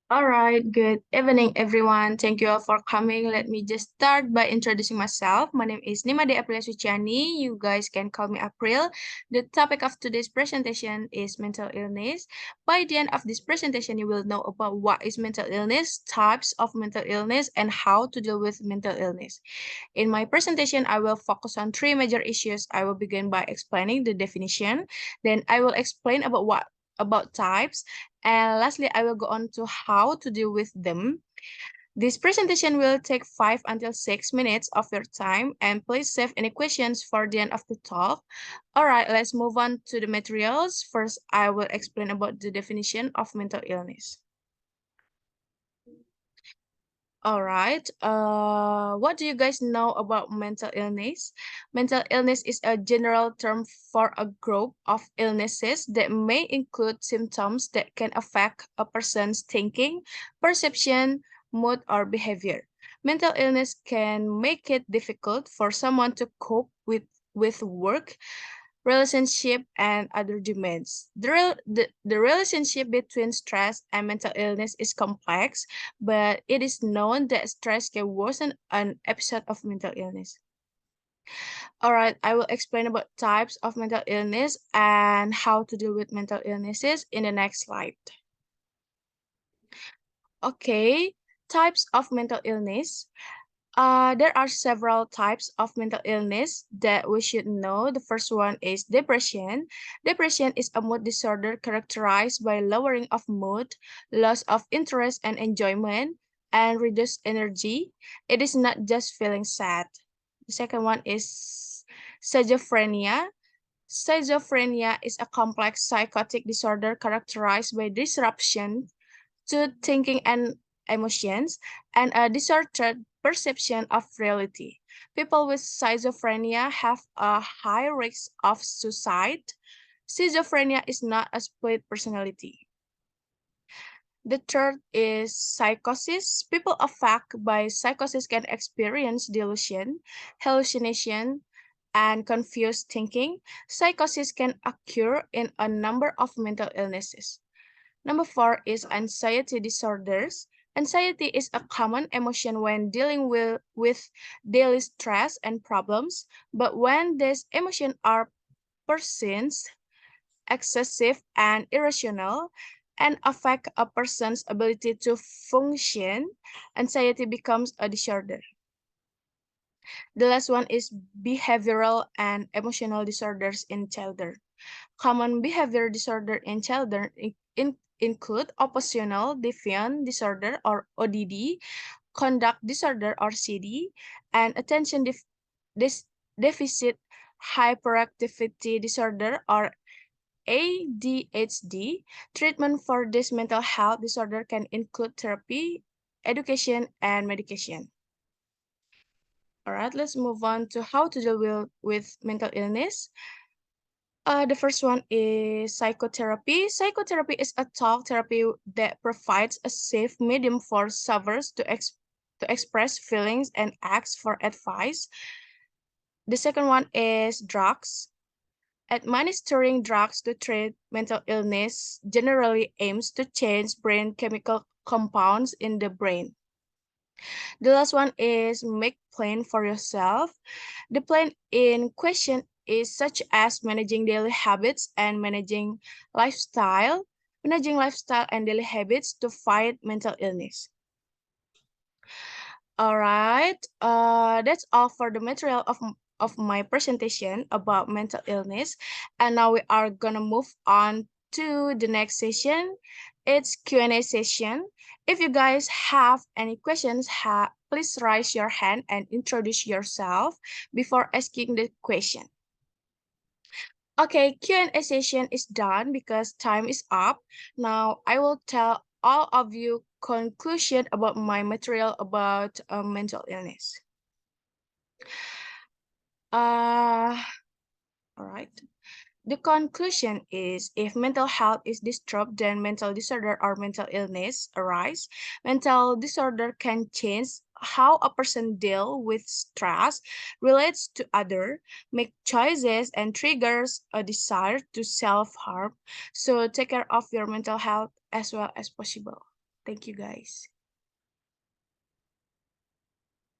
All right, good evening, everyone. Thank you all for coming. Let me just start by introducing myself. My name is Nimade Aprilia Suciani. You guys can call me April. The topic of today's presentation is mental illness. By the end of this presentation, you will know about what is mental illness, types of mental illness, and how to deal with mental illness. In my presentation, I will focus on three major issues. I will begin by explaining the definition, then I will explain about types, and lastly, I will go on to how to deal with them. This presentation will take 5 until 6 minutes of your time, and please save any questions for the end of the talk. All right, let's move on to the materials. First, I will explain about the definition of mental illness. All right. What do you guys know about mental illness? Mental illness is a general term for a group of illnesses that may include symptoms that can affect a person's thinking, perception, mood, or behavior. Mental illness can make it difficult for someone to cope with work, relationship, and other demands. The relationship between stress and mental illness is complex, but it is known that stress can worsen an episode of mental illness. All right, I will explain about types of mental illness and how to deal with mental illnesses in the next slide. Okay, types of mental illness. There are several types of mental illness that we should know. The first one is depression. Depression is a mood disorder characterized by lowering of mood, loss of interest and enjoyment, and reduced energy. It is not just feeling sad. The second one is schizophrenia. Schizophrenia is a complex psychotic disorder characterized by disruption to thinking and emotions, and a distorted perception of reality. People with schizophrenia have a high risk of suicide. Schizophrenia is not a split personality. The third is psychosis. People affected by psychosis can experience delusion, hallucination, and confused thinking. Psychosis can occur in a number of mental illnesses. Number four is anxiety disorders. Anxiety is a common emotion when dealing with daily stress and problems, but when these emotions are persistent, excessive, and irrational, and affect a person's ability to function, anxiety becomes a disorder. The last one is behavioral and emotional disorders in children. Common behavior disorder in children include oppositional defiant disorder or ODD, conduct disorder or CD, and attention deficit hyperactivity disorder or ADHD. Treatment for this mental health disorder can include therapy, education, and medication. All right, let's move on to how to deal with mental illness. The first one is psychotherapy. Psychotherapy is a talk therapy that provides a safe medium for sufferers to express feelings and ask for advice. The second one is drugs. Administering drugs to treat mental illness generally aims to change brain chemical compounds in the brain. The last one is make plan for yourself. The plan in question is such as managing daily habits and managing lifestyle and daily habits to fight mental illness. All right, that's all for the material of my presentation about mental illness. And now we are gonna move on to the next session. It's Q&A session. If you guys have any questions, please raise your hand and introduce yourself before asking the question. Okay, Q&A session is done because time is up. Now I will tell all of you conclusion about my material about mental illness. All right. The conclusion is if mental health is disturbed, then mental disorder or mental illness arise. Mental disorder can change how a person deals with stress, relates to others, make choices, and triggers a desire to self-harm. So take care of your mental health as well as possible. Thank you, guys.